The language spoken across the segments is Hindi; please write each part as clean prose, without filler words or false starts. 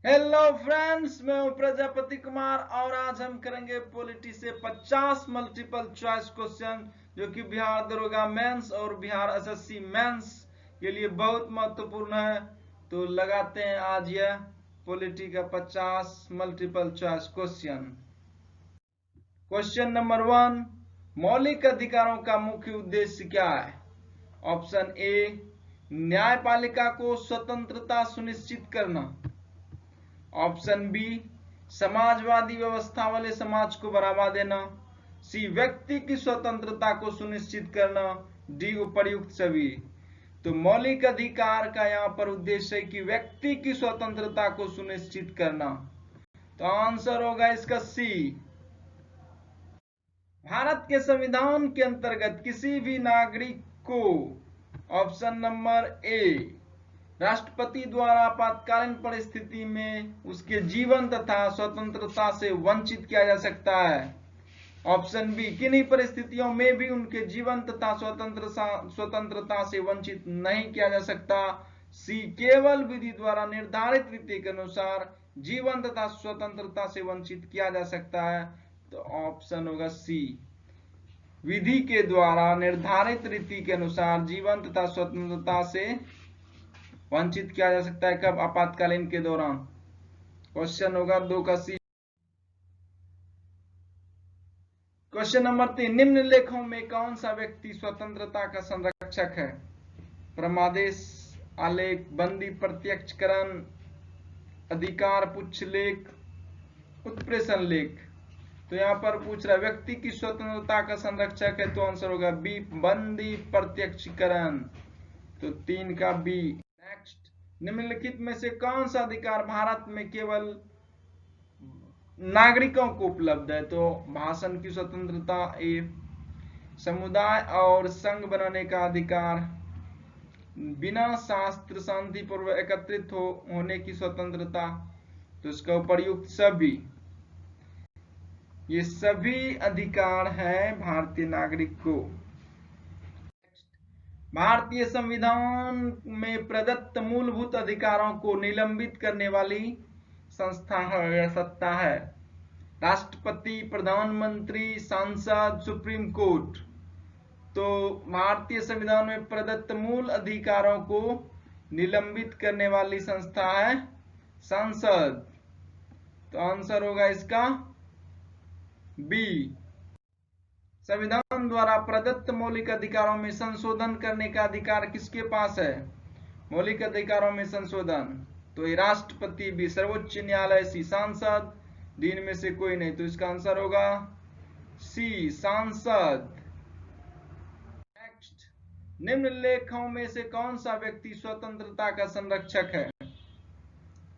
हेलो फ्रेंड्स, मैं हूं प्रजापति कुमार और आज हम करेंगे पॉलिटी से 50 मल्टीपल चॉइस क्वेश्चन जो कि बिहार दरोगा मेंस और बिहार एसएससी मेंस के लिए बहुत महत्वपूर्ण है। तो लगाते हैं आज यह पॉलिटी का 50 multiple choice question. Question number 1, मौलिक अधिकारों का मुख्य उद्देश्य क्या है? ऑप्शन ए, न्यायपालिका को स्वतंत्रता सुनिश्चित करना। ऑप्शन बी, समाजवादी व्यवस्था वाले समाज को बढ़ावा देना। सी, व्यक्ति की स्वतंत्रता को सुनिश्चित करना। डी, उपर्युक्त सभी। तो मौलिक अधिकार का यहाँ पर उद्देश्य है कि व्यक्ति की स्वतंत्रता को सुनिश्चित करना। तो आंसर होगा इसका सी। भारत के संविधान के अंतर्गत किसी भी नागरिक को, ऑप्शन नंबर ए, राष्ट्रपति द्वारा आपातकालीन परिस्थिति में उसके जीवन तथा स्वतंत्रता से वंचित किया जा सकता है। ऑप्शन बी, किन्हीं परिस्थितियों में भी उनके जीवन तथा स्वतंत्रता से वंचित नहीं किया जा सकता। सी, केवल विधि द्वारा निर्धारित रीति के अनुसार जीवन तथा स्वतंत्रता से वंचित किया जा सकता है। तो ऑप्शन होगा सी, विधि के द्वारा निर्धारित रीति के अनुसार जीवन तथा स्वतंत्रता से वंचित किया जा सकता है। कब? आपातकालीन के दौरान। क्वेश्चन होगा 2 का सी। क्वेश्चन नंबर 3, निम्नलिखितों में कौन सा व्यक्ति स्वतंत्रता का संरक्षक है? परमादेश आलेख, बंदी प्रत्यक्षकरण, अधिकार पुच्छ लेख, उत्प्रेषण लेख। तो यहाँ पर पूछ रहा है व्यक्ति की स्वतंत्रता का संरक्षक है, तो आंसर होगा बी, बंदी प्रत्यक्षीकरण। तो 3 का बी। नेक्स्ट, निम्नलिखित में से कौन सा अधिकार भारत में केवल नागरिकों को उपलब्ध है? तो भाषण की स्वतंत्रता ए, समुदाय और संघ बनाने का अधिकार, बिना शास्त्र शांतिपूर्वक एकत्रित होने की स्वतंत्रता, तो इसका उपर्युक्त सभी। ये सभी अधिकार है भारतीय नागरिक को। भारतीय संविधान में प्रदत्त मूलभूत अधिकारों को निलंबित करने वाली संस्था है या सत्ता है? राष्ट्रपति, प्रधानमंत्री, सांसद, सुप्रीम कोर्ट। तो भारतीय संविधान में प्रदत्त मूल अधिकारों को निलंबित करने वाली संस्था है संसद। तो आंसर होगा इसका बी। संविधान द्वारा प्रदत्त मौलिक अधिकारों में संशोधन करने का अधिकार किसके पास है? मौलिक अधिकारों में संशोधन, तो ये राष्ट्रपति, भी सर्वोच्च न्यायालय, सी सांसद, दिन में से कोई नहीं। तो इसका आंसर होगा सी, सांसद। नेक्स्ट, निम्नलिखितों में से कौन सा व्यक्ति स्वतंत्रता का संरक्षक है?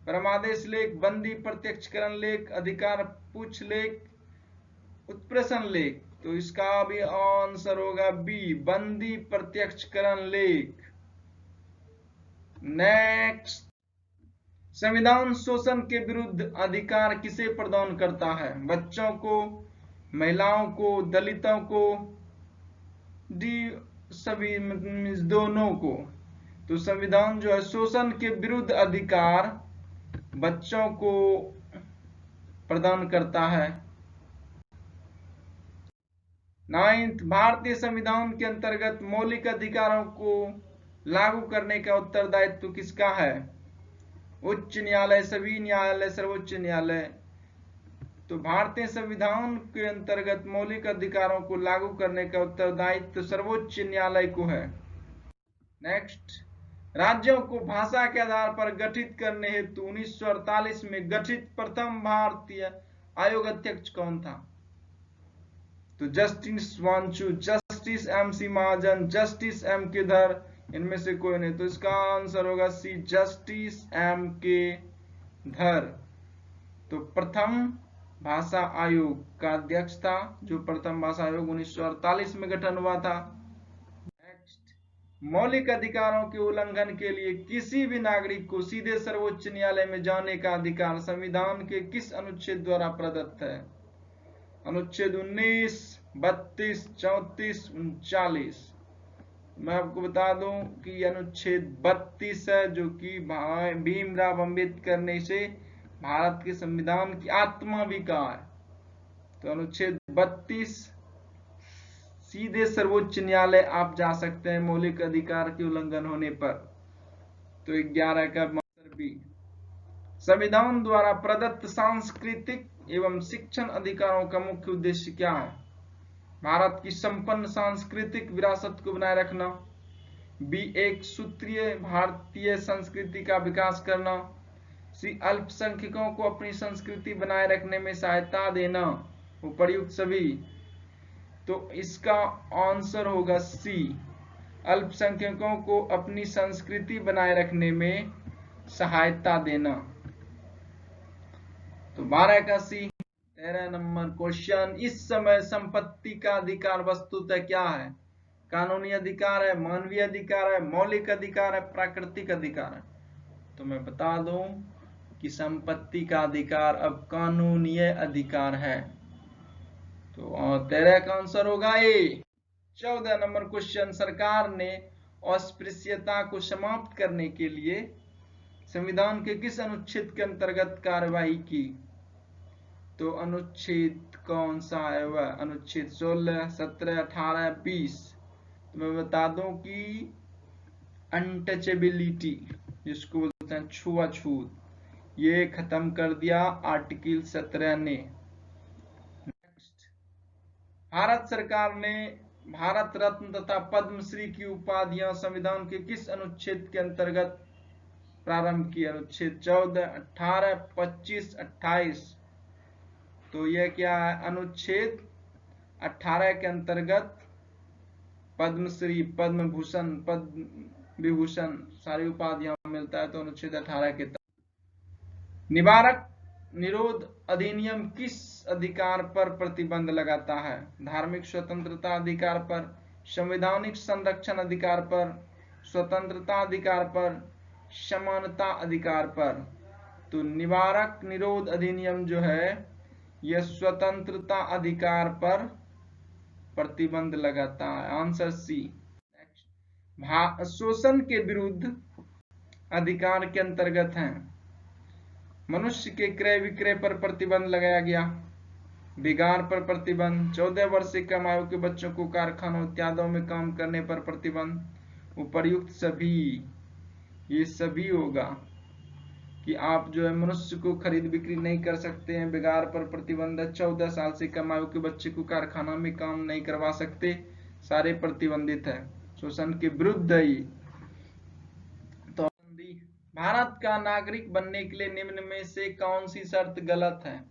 परमादेश लेख, बंदी प्रत्यक्षकरण लेख, अधिकार पुच्छ लेख, उत्प्रेषण लेख। तो इसका भी आंसर होगा बी, बंदी प्रत्यक्षकरण लेख। नेक्स्ट, संविधान शोषण के विरुद्ध अधिकार किसे प्रदान करता है? बच्चों को, महिलाओं को, दलितों को, डी, सभी दोनों को। तो संविधान जो है शोषण के विरुद्ध अधिकार बच्चों को प्रदान करता है। 9th, भारतीय संविधान के अंतर्गत मौलिक अधिकारों को लागू करने का उत्तरदायित्व किसका है? उच्च न्यायालय, सभी न्यायालय, सर्वोच्च न्यायालय। तो भारतीय संविधान के अंतर्गत मौलिक अधिकारों को लागू करने का उत्तरदायित्व सर्वोच्च न्यायालय को है। नेक्स्ट, राज्यों को भाषा के आधार पर गठित करने हेतु 1948 में गठित प्रथम भारतीय आयोग अध्यक्ष कौन था? तो justice Wanchoo, justice M C Mahajan, justice M K Dhar, इनमें से कोई नहीं। तो इसका आंसर होगा सी, जस्टिस एम के धर। तो प्रथम भाषा आयोग का अध्यक्ष था, जो प्रथम भाषा आयोग 1948 में गठन हुआ था। नेक्स्ट, मौलिक अधिकारों के उल्लंघन के लिए किसी भी नागरिक को सीधे सर्वोच्च न्यायालय में जाने का अधिकार संविधान के किस अनुच्छेद द्वारा प्रदत्त है? अनुच्छेद 19, 32, 34, 39। मैं आपको बता दूं कि अनुच्छेद 32 है, जो कि भीमराव अंबेडकर ने इसे भारत के संविधान की आत्मा भी कहा है। तो अनुच्छेद 32, सीधे सर्वोच्च न्यायालय आप जा सकते हैं मौलिक अधिकार के उल्लंघन होने पर। तो 11 का आंसर बी। संविधान द्वारा प्रदत्त सांस्कृतिक एवं शिक्षण अधिकारों का मुख्य उद्देश्य क्या है? भारत की संपन्न सांस्कृतिक विरासत को बनाए रखना, बी एक सूत्रीय भारतीय संस्कृति का विकास करना, सी अल्पसंख्यकों को अपनी संस्कृति बनाए रखने में सहायता देना, उपर्युक्त सभी। तो इसका आंसर होगा सी, अल्पसंख्यकों को अपनी संस्कृति बनाए रखने में सहायता देना। तो 12 का सी। 13 नंबर क्वेश्चन, इस समय संपत्ति का अधिकार वस्तुतः क्या है? कानूनी अधिकार है, मानवीय अधिकार है, मौलिक अधिकार है, प्राकृतिक अधिकार है? तो मैं बता दूं कि संपत्ति का अधिकार अब कानूनी अधिकार है। तो 13 का आंसर होगा ए। 14 नंबर क्वेश्चन, सरकार ने अस्पृश्यता को समाप्त करने के लिए संविधान के किस अनुच्छेद के अंतर्गत कार्यवाही की? तो अनुच्छेद कौन सा है वह? अनुच्छेद 16, 17, 18, 20। तो मैं बता दूं कि अनटचेबिलिटी, जिसको बोलते हैं छुआछूत, ये खत्म कर दिया आर्टिकल 17 ने। नेक्स्ट, भारत सरकार ने भारत रत्न तथा पद्मश्री की उपाधियां संविधान के किस अनुच्छेद के अंतर्गत प्रारंभ की? अनुच्छेद 14, 18, 25, 28। तो यह क्या है? अनुच्छेद 18 के अंतर्गत पद्मश्री, पद्म भूषण, पद्म विभूषण सारी उपाधियां मिलता है। तो अनुच्छेद 18 के तहत। निवारक निरोध अधिनियम किस अधिकार पर प्रतिबंध लगाता है? धार्मिक स्वतंत्रता अधिकार पर, संवैधानिक संरक्षण अधिकार पर, स्वतंत्रता अधिकार पर, समानता अधिकार पर? तो निवारक निरोध अधिनियम जो है यह स्वतंत्रता अधिकार पर प्रतिबंध लगाता है। Answer C. शोषण के विरुद्ध अधिकार के अंतर्गत हैं मनुष्य के क्रय विक्रय पर प्रतिबंध लगाया गया, बिगाड़ पर प्रतिबंध, 14 वर्ष से कम आयु के बच्चों को कारखानों इत्यादि में काम करने पर प्रतिबंध, उपर्युक्त सभी। ये सभी होगा कि आप जो है मनुष्य को खरीद बिक्री नहीं कर सकते हैं, बिगाड़ पर प्रतिबंध, 14 साल से कम आयु के बच्चे को कारखाना में काम नहीं करवा सकते, सारे प्रतिबंधित है, शोषण के विरुद्ध है ये। तो भारत का नागरिक बनने के लिए निम्न में से कौन सी शर्त गलत है?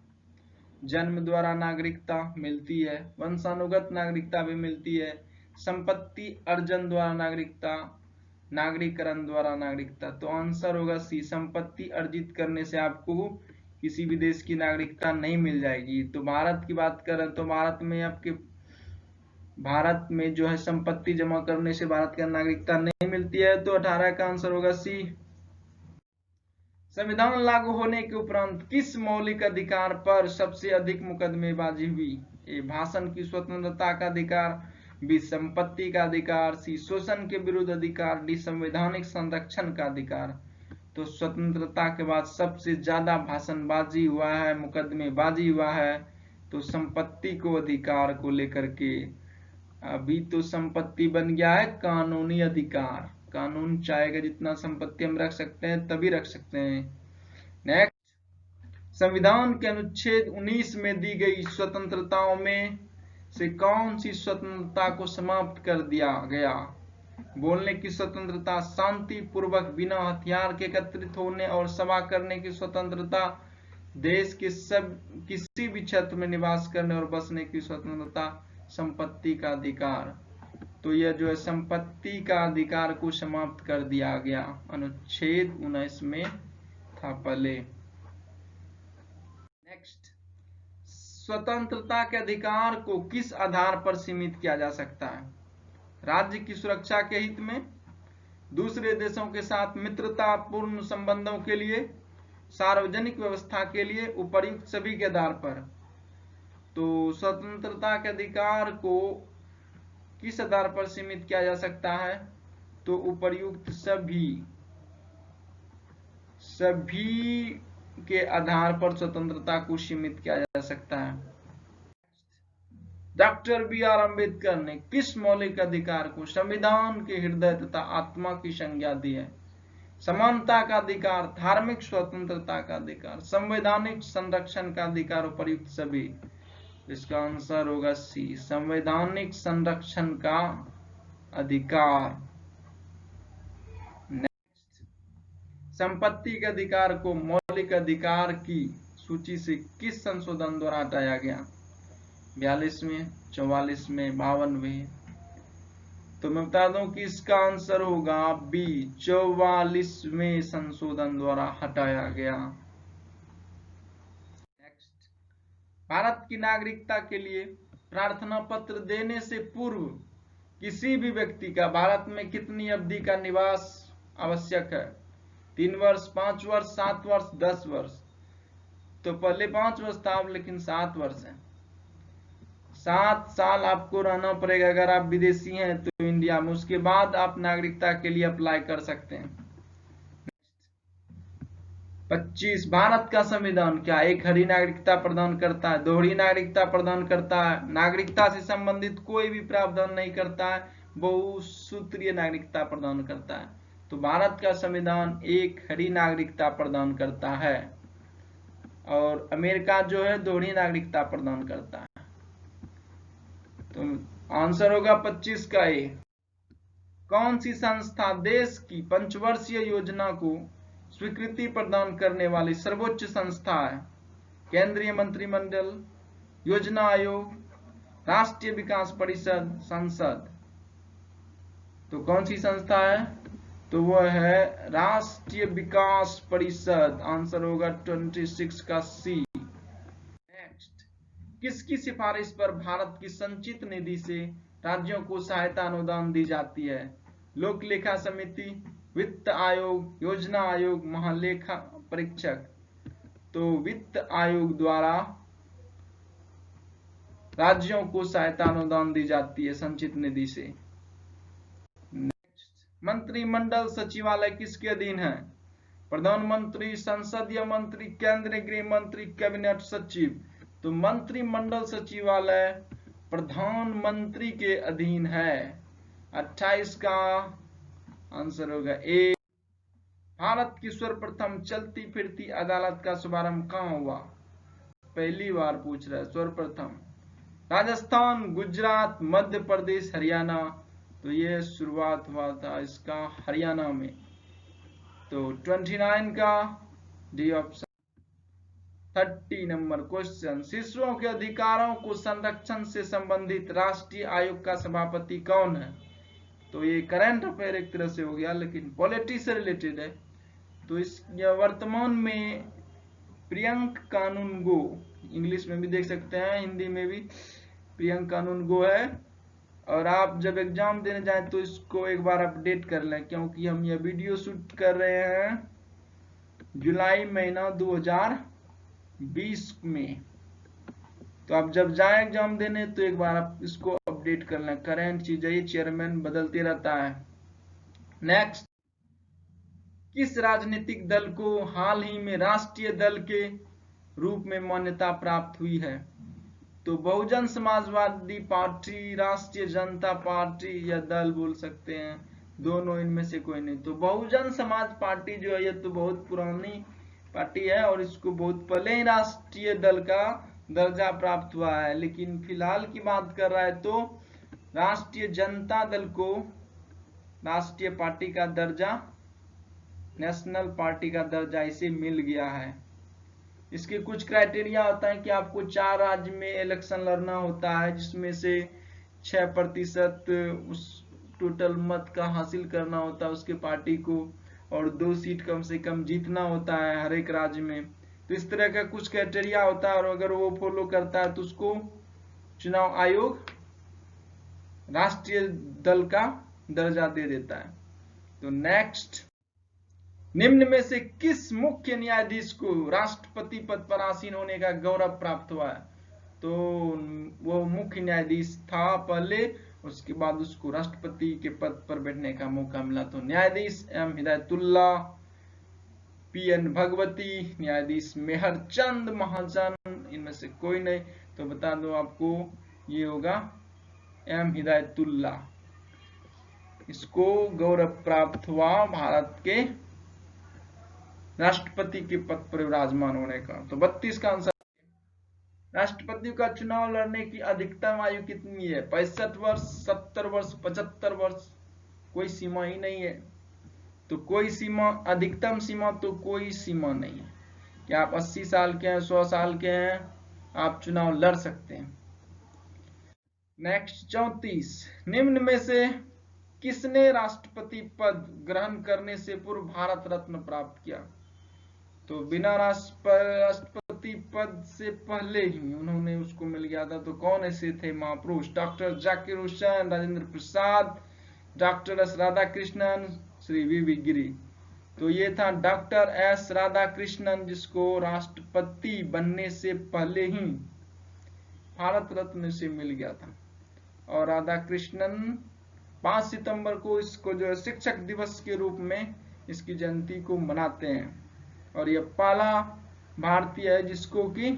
जन्म द्वारा नागरिकता मिलती है, वंशानुगत नागरिकता भी मिलती है, संपत्ति अर्जन द्वारा नागरिकता, नागरिकरण द्वारा नागरिकता। तो आंसर होगा सी, संपत्ति अर्जित करने से आपको किसी भी देश की नागरिकता नहीं मिल जाएगी। तो भारत की बात करें तो भारत में जो है संपत्ति जमा करने से भारत का नागरिकता नहीं मिलती है। तो 18 का आंसर होगा सी। संविधान लागू होने के उपरांत किस मौलिक अधिकार पर सबसे अधिक मुकदमेबाजी हुई? ए भाषण की स्वतंत्रता का अधिकार, बी संपत्ति का अधिकार, सी शोषण के विरुद्ध अधिकार, डी संवैधानिक संरक्षण का अधिकार। तो स्वतंत्रता के बाद सबसे ज्यादा भाषणबाजी हुआ है, मुकदमेबाजी हुआ है तो संपत्ति को अधिकार को लेकर के। अभी तो संपत्ति बन गया है कानूनी अधिकार, कानून चाहेगा जितना संपत्ति हम रख सकते हैं तभी रख सकते हैं। नेक्स्ट, संविधान के अनुच्छेद 19 में दी गई स्वतंत्रताओं में से कौन सी स्वतंत्रता को समाप्त कर दिया गया? बोलने की स्वतंत्रता, शांति पूर्वक बिना हथियार के एकत्रित होने और सभा करने की स्वतंत्रता, देश के किसी भी क्षेत्र में निवास करने और बसने की स्वतंत्रता, संपत्ति का अधिकार। तो यह जो है संपत्ति का अधिकार को समाप्त कर दिया गया, अनुच्छेद 19 में था पहले। नेक्स्ट, स्वतंत्रता के अधिकार को किस आधार पर सीमित किया जा सकता है? राज्य की सुरक्षा के हित में, दूसरे देशों के साथ मित्रतापूर्ण संबंधों के लिए, सार्वजनिक व्यवस्था के लिए, उपर्युक्त सभी के आधार पर। तो स्वतंत्रता के अधिकार को किस आधार पर सीमित किया जा सकता है? तो उपर्युक्त सभी के आधार पर स्वतंत्रता को सीमित किया जा सकता है। डॉक्टर बी आर अम्बेडकर ने किस मौलिक अधिकार को संविधान के हृदय तथा आत्मा की संज्ञा दी है? समानता का अधिकार, धार्मिक स्वतंत्रता का अधिकार, संवैधानिक संरक्षण का अधिकार, उपर्युक्त सभी। इसका आंसर होगा सी, संवैधानिक संरक्षण का अधिकार। नेक्स्ट, संपत्ति के अधिकार को मौलिक अधिकार की सूची से किस संशोधन द्वारा हटाया गया? 42वें, 44वें, 52वें। तो मैं बता दूं कि इसका आंसर होगा बी, 44वें संशोधन द्वारा हटाया गया। नेक्स्ट, भारत की नागरिकता के लिए प्रार्थना पत्र देने से पूर्व किसी भी व्यक्ति का भारत में कितनी अवधि का निवास आवश्यक है? 3 वर्ष, 5 वर्ष, 7 वर्ष, 10 वर्ष। तो पहले 5 वर्ष था, लेकिन 7 वर्ष है। 7 साल आपको रहना पड़ेगा अगर आप विदेशी हैं तो इंडिया में, उसके बाद आप नागरिकता के लिए अप्लाई कर सकते हैं। 25, भारत का संविधान क्या एक हरी नागरिकता प्रदान करता है, दोहरी नागरिकता प्रदान करता है, नागरिकता से संबंधित कोई भी प्रावधान नहीं करता है, बहुसूत्रीय नागरिकता प्रदान करता है? तो भारत का संविधान एक हरी नागरिकता प्रदान करता है, और अमेरिका जो है दोहरी नागरिकता प्रदान करता है। तो आंसर होगा 25 का ए। कौन सी संस्था देश की पंचवर्षीय योजना को स्वीकृति प्रदान करने वाली सर्वोच्च संस्था है? केंद्रीय मंत्रिमंडल, योजना आयोग, राष्ट्रीय विकास परिषद, संसद। तो कौन सी संस्था है? तो वह है राष्ट्रीय विकास परिषद। आंसर होगा 26 का सी। किसकी सिफारिश पर भारत की संचित निधि से राज्यों को सहायता अनुदान दी जाती है? लोक लेखा समिति, वित्त आयोग, योजना आयोग, महालेखा परीक्षक। तो वित्त आयोग द्वारा राज्यों को सहायता अनुदान दी जाती है संचित निधि से। नेक्स्ट, मंत्रिमंडल सचिवालय किसके अधीन है? प्रधानमंत्री, संसदीय मंत्री, केंद्रीय गृह मंत्री, कैबिनेट सचिव। तो मंत्रिमंडल सचिवालय प्रधानमंत्री के अधीन है। 28 का आंसर होगा ए। भारत की सर्वप्रथम चलती फिरती अदालत का शुभारंभ कहां हुआ? पहली बार पूछ रहा है सर्वप्रथम। राजस्थान, गुजरात, मध्य प्रदेश, हरियाणा। तो ये शुरुआत हुआ था इसका हरियाणा में। तो 29 का डी ऑप्शन। 30 नंबर क्वेश्चन, शिशुओं के अधिकारों को संरक्षण से संबंधित राष्ट्रीय आयोग का सभापति कौन है? तो ये करंट अफेयर एक तरह से हो गया, लेकिन पॉलिटी से रिलेटेड है। तो इस वर्तमान में प्रियंक कानूनगो, इंग्लिश में भी देख सकते हैं, हिंदी में भी प्रियंक कानूनगो है। और आप जब एग्जाम देने जाएं तो इसको एक बार अपडेट कर लें, क्योंकि हम यह वीडियो शूट कर रहे हैं जुलाई महीना 2020 में। तो आप जब जाए एग्जाम देने तो एक बार आप इसको अपडेट कर लें, करंट चीज है, चेयरमैन बदलते रहता है। नेक्स्ट, किस राजनीतिक दल को हाल ही में राष्ट्रीय दल के रूप में मान्यता प्राप्त हुई है? तो बहुजन समाजवादी पार्टी, राष्ट्रीय जनता पार्टी, या दल बोल सकते हैं, दोनों इनमें से कोई नहीं। तो बहुजन समाज पार्टी जो है ये तो बहुत पुरानी पार्टी है और इसको बहुत पहले ही राष्ट्रीय दल का दर्जा प्राप्त हुआ है, लेकिन फिलहाल की बात कर रहा है तो राष्ट्रीय जनता दल को राष्ट्रीय पार्टी का दर्जा, नेशनल पार्टी का दर्जा इसे मिल गया है। इसके कुछ क्राइटेरिया होता है कि आपको 4 राज्य में इलेक्शन लड़ना होता है, जिसमें से 6% उस टोटल मत का हासिल करना होता है उसके पार्टी को, और 2 सीट कम से कम जीतना होता है हर एक राज्य में। तो इस तरह का कुछ क्राइटेरिया होता है, और अगर वो फॉलो करता है तो उसको चुनाव आयोग राष्ट्रीय दल का दर्जा दे देता है। तो नेक्स्ट, निम्न में से किस मुख्य न्यायाधीश को राष्ट्रपति पद पर आसीन होने का गौरव प्राप्त हुआ है? तो वो मुख्य न्यायाधीश था पहले, उसके बाद उसको राष्ट्रपति के पद पर बैठने का मौका मिला। तो न्यायाधीश एम हिदायतुल्ला PN भगवती, न्यायाधीश मेहरचंद महाजन, इनमें से कोई नहीं। तो बता दो आपको ये होगा M हिदायतुल्ला, इसको गौरव प्राप्त हुआ भारत के राष्ट्रपति के पद पर विराजमान होने का। तो 32 का आंसर। राष्ट्रपति का चुनाव लड़ने की अधिकतम आयु कितनी है? 65 वर्ष, 70 वर्ष, 75 वर्ष, कोई सीमा ही नहीं है। तो कोई सीमा, अधिकतम सीमा तो कोई सीमा नहीं है कि आप 80 साल के हैं, 100 साल के हैं, आप चुनाव लड़ सकते हैं। नेक्स्ट 34, निम्न में से किसने राष्ट्रपति पद ग्रहण करने से पूर्व भारत रत्न प्राप्त किया? तो बिना राष्ट्रपति पद से पहले ही उन्होंने उसको मिल गया था। तो कौन ऐसे थे महापुरुष? Doctor Zakir Hussain, Rajendra Prasad, doctor S Radhakrishnan, Shri V Giri. तो ये था डॉक्टर एस राधाकृष्णन, जिसको राष्ट्रपति बनने से पहले ही भारत रत्न से मिल गया था। और राधाकृष्णन 5 सितंबर को इसको जो है शिक्षक दिवस के रूप में इसकी जयंती को मनाते हैं। और यह पहला भारतीय है जिसको कि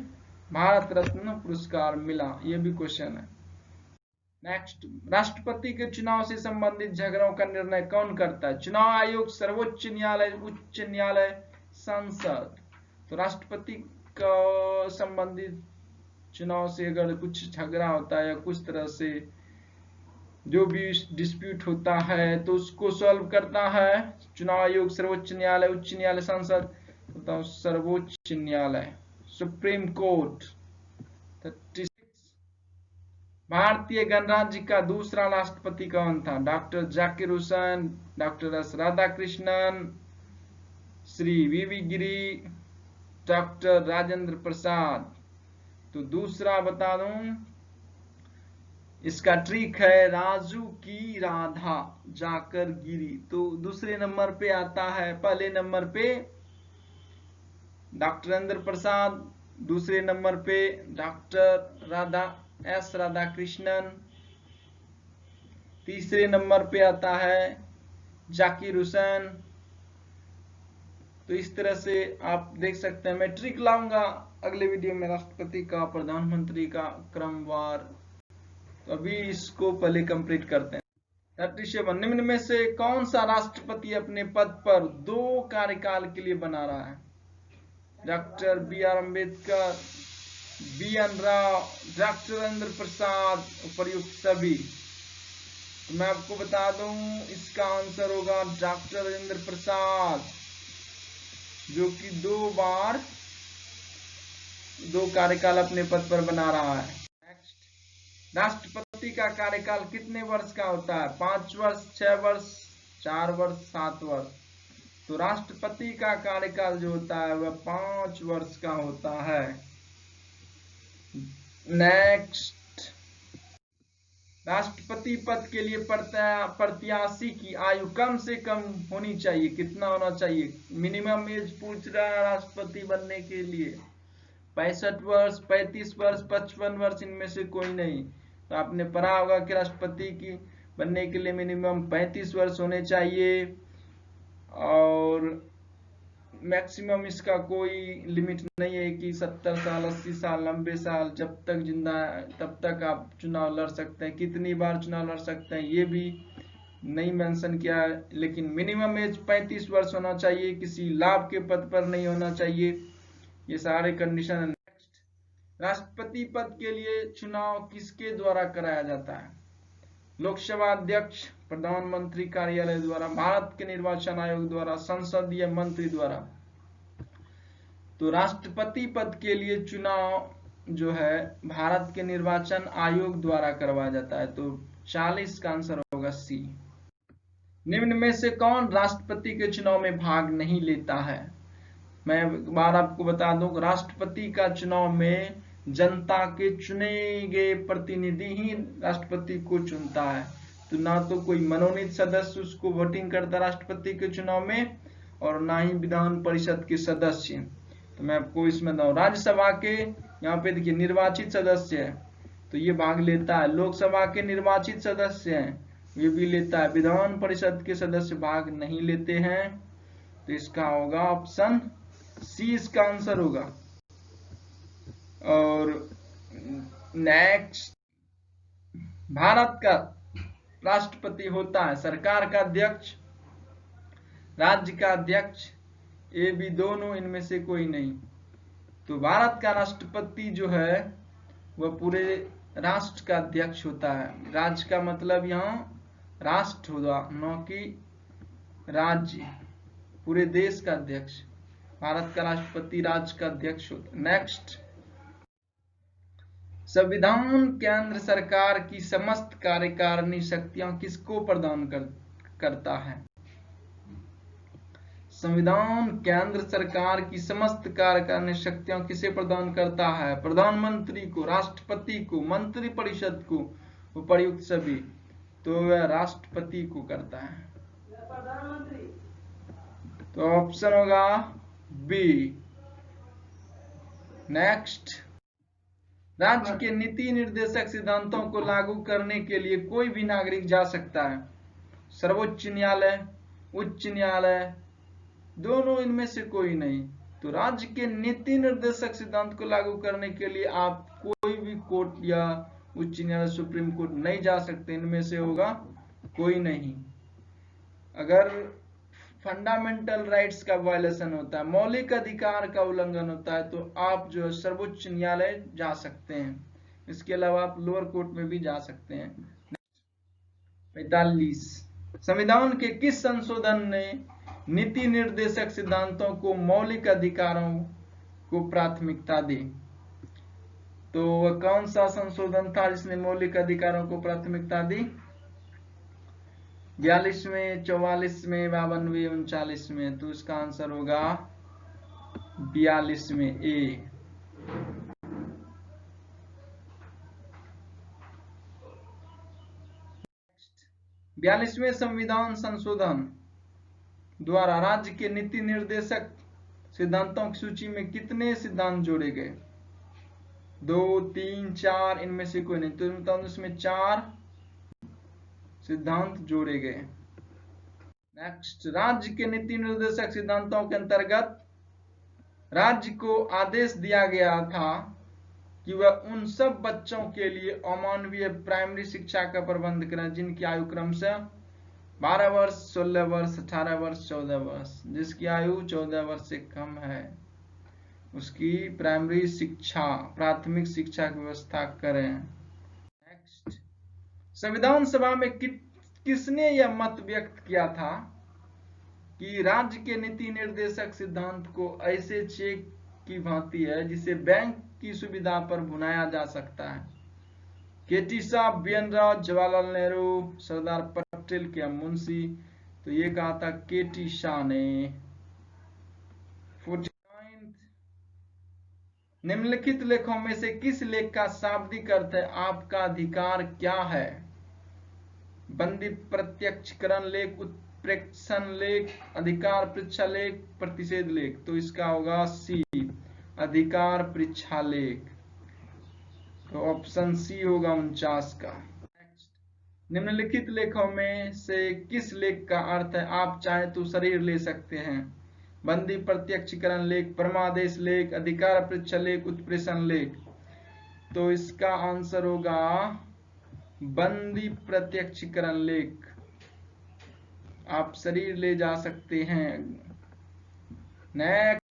भारत रत्न पुरस्कार मिला। यह भी क्वेश्चन है। नेक्स्ट, राष्ट्रपति के चुनाव से संबंधित झगड़ों का निर्णय कौन करता है? चुनाव आयोग, सर्वोच्च न्यायालय, उच्च न्यायालय, संसद। तो राष्ट्रपति का संबंधित चुनाव से अगर कुछ झगड़ा होता है या कुछ तरह से जो भी डिस्प्यूट होता है तो उसको सॉल्व करता है चुनाव आयोग, सर्वोच्च न्यायालय, उच्च न्यायालय, संसद। बताओ सर्वोच्च न्यायालय, सुप्रीम कोर्ट। 36, भारतीय गणराज्य का दूसरा राष्ट्रपति कौन था? Doctor Zakir Hussain, doctor S Radhakrishnan, Shri V Giri, doctor Rajendra Prasad. तो दूसरा बता दूं, इसका ट्रिक है राजू की राधा जाकर गिरी। तो दूसरे नंबर पे आता है, पहले नंबर पे डॉक्टर राजेंद्र प्रसाद, दूसरे नंबर पे डॉक्टर एस राधाकृष्णन, तीसरे नंबर पे आता है जाकिर हुसैन। तो इस तरह से आप देख सकते हैं। मैं ट्रिक लाऊंगा अगले वीडियो में राष्ट्रपति का, प्रधानमंत्री का क्रमवार। तो अभी इसको पहले कंप्लीट करते हैं। 37, निम्न में से कौन सा राष्ट्रपति अपने पद पर 2 कार्यकाल के लिए बना रहा है? Doctor BR Ambedkar, BN Rao, doctor Rajendra Prasad, उपर्युक्त सभी। तो मैं आपको बता दूं इसका आंसर होगा डॉक्टर राजेंद्र प्रसाद, जो कि 2 बार 2 कार्यकाल अपने पद पर बना रहा है। नेक्स्ट, राष्ट्रपति का कार्यकाल कितने वर्ष का होता है? 5 वर्ष, 6 वर्ष, 4 वर्ष, 7 वर्ष। तो राष्ट्रपति का कार्यकाल जो होता है वह 5 वर्ष का होता है। नेक्स्ट, राष्ट्रपति पद के लिए प्रत्याशी की आयु कम से कम होनी चाहिए। कितना होना चाहिए? मिनिमम एज पूछ रहा है राष्ट्रपति बनने के लिए। 65 वर्ष, 35 वर्ष, 55 वर्ष, इनमें से कोई नहीं। तो आपने पढ़ा होगा कि राष्ट्रपति की बनने के लिए मिनिमम 35 वर्ष होने चाहिए और मैक्सिमम इसका कोई लिमिट नहीं है कि 70 साल, 80 साल, 90 साल, जब तक जिंदा है तब तक आप चुनाव लड़ सकते हैं। कितनी बार चुनाव लड़ सकते हैं ये भी नहीं मेंशन किया है, लेकिन मिनिमम एज 35 वर्ष होना चाहिए, किसी लाभ के पद पर नहीं होना चाहिए। ये सारे कंडीशन है। नेक्स्ट, राष्ट्रपति पद के लिए चुनाव किसके द्वारा कराया जाता है? लोकसभा अध्यक्ष, प्रधानमंत्री कार्यालय द्वारा, भारत के निर्वाचन आयोग द्वारा, संसदीय मंत्री द्वारा। तो राष्ट्रपति पद के लिए चुनाव जो है भारत के निर्वाचन आयोग द्वारा करवाया जाता है। तो 40 का आंसर होगा सी। निम्न में से कौन राष्ट्रपति के चुनाव में भाग नहीं लेता है? मैं एक बार आपको बता दूं, राष्ट्रपति का चुनाव में जनता के चुने गए प्रतिनिधि ही राष्ट्रपति को चुनता है। तो ना तो कोई मनोनीत सदस्य उसको वोटिंग करता राष्ट्रपति के चुनाव में, और ना ही विधान परिषद के सदस्य। तो मैं आपको इसमें बताऊं, राज्यसभा के यहाँ पे देखिए निर्वाचित सदस्य है तो ये भाग लेता है, लोकसभा के निर्वाचित सदस्य हैं ये भी लेता है, विधान परिषद के सदस्य भाग नहीं लेते हैं। तो इसका होगा ऑप्शन सी, इसका आंसर होगा। और नेक्स्ट, भारत का राष्ट्रपति होता है सरकार का अध्यक्ष, राज्य का अध्यक्ष, ए बी दोनों, इनमें से कोई नहीं। तो भारत का राष्ट्रपति जो है वह पूरे राष्ट्र का अध्यक्ष होता है। राज्य का मतलब यहाँ राष्ट्र होगा, न कि राज्य, पूरे देश का अध्यक्ष। भारत का राष्ट्रपति राज्य का अध्यक्ष होता है। नेक्स्ट, संविधान केंद्र सरकार की समस्त कार्यकारिणी शक्तियां किसको प्रदान करता है? संविधान केंद्र सरकार की समस्त कार्यकारिणी शक्तियां किसे प्रदान करता है? प्रधानमंत्री को, राष्ट्रपति को, मंत्रिपरिषद को, उपर्युक्त सभी। तो वह राष्ट्रपति को करता है। तो ऑप्शन होगा बी। नेक्स्ट, राज्य के नीति निर्देशक सिद्धांतों को लागू करने के लिए कोई भी नागरिक जा सकता है। सर्वोच्च न्यायालय, उच्च न्यायालय, दोनों, इनमें से कोई नहीं। तो राज्य के नीति निर्देशक सिद्धांत को लागू करने के लिए आप कोई भी कोर्ट या उच्च न्यायालय, सुप्रीम कोर्ट नहीं जा सकते। इनमें से होगा कोई नहीं। अगर फंडामेंटल राइट्स का वायलेशन होता है, मौलिक अधिकार का उल्लंघन होता है, तो आप जो है सर्वोच्च न्यायालय जा सकते हैं। इसके अलावा आप लोअर कोर्ट में भी जा सकते हैं। 45, संविधान के किस संशोधन ने नीति निर्देशक सिद्धांतों को मौलिक अधिकारों को प्राथमिकता दी? तो वह कौन सा संशोधन था जिसने मौलिक अधिकारों को प्राथमिकता दी? 42वें, 44वें, 52वें, 39वें। तो इसका आंसर होगा 42वें, ए। 42वें संविधान संशोधन द्वारा राज्य के नीति निर्देशक सिद्धांतों की सूची में कितने सिद्धांत जोड़े गए? 2, 3, 4, इनमें से कोई नहीं। तो इसमें 4 सिद्धांत जोड़े गए। नेक्स्ट, राज्य के नीति निर्देशक सिद्धांतों के अंतर्गत राज्य को आदेश दिया गया था कि वह उन सब बच्चों के लिए अमानवीय प्राइमरी शिक्षा का प्रबंध करें जिनकी आयु क्रमशः 12 वर्ष, 16 वर्ष, 18 वर्ष, 14 वर्ष। जिसकी आयु 14 वर्ष से कम है उसकी प्राइमरी शिक्षा, प्राथमिक शिक्षा की व्यवस्था करें। नेक्स्ट, संविधान सभा में किसने यह मत व्यक्त किया था कि राज्य के नीति निर्देशक सिद्धांत को ऐसे चेक की भांति है जिसे बैंक की सुविधा पर भुनाया जा सकता है? केटी शाह, बी.एन. राव, जवाहरलाल नेहरू, सरदार पटेल के मुंशी। तो ये कहा था केटी शाह ने। 49, निम्नलिखित लेखों में से किस लेख का शाब्दिक अर्थ है आपका अधिकार क्या है? बंदी प्रत्यक्षीकरण लेख, उत्प्रेक्षण लेख, अधिकार परीक्षा लेख, प्रतिषेध लेख। तो इसका होगा सी, अधिकार परीक्षा लेख। तो ऑप्शन सी होगा 49 का। नेक्स्ट, निम्नलिखित लेखों में से किस लेख का अर्थ है आप चाहे तो शरीर ले सकते हैं? बंदी प्रत्यक्षीकरण लेख, परमादेश लेख, अधिकार परीक्षा लेख, उत्प्रेषण लेख। तो इसका आंसर होगा बंदी प्रत्यक्षीकरण लेख। आप शरीर ले जा सकते हैं। Next,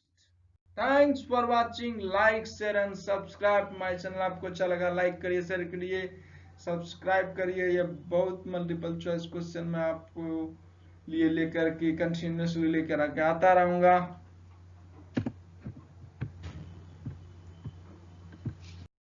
thanks for watching, like, share and subscribe my channel. आपको अच्छा लगा लाइक करिए, शेयर करिए, सब्सक्राइब करिए। ये बहुत मल्टीपल चॉइस क्वेश्चन मैं आपको लिए लेकर के कंटिन्यूसली लेकर आके आता रहूंगा।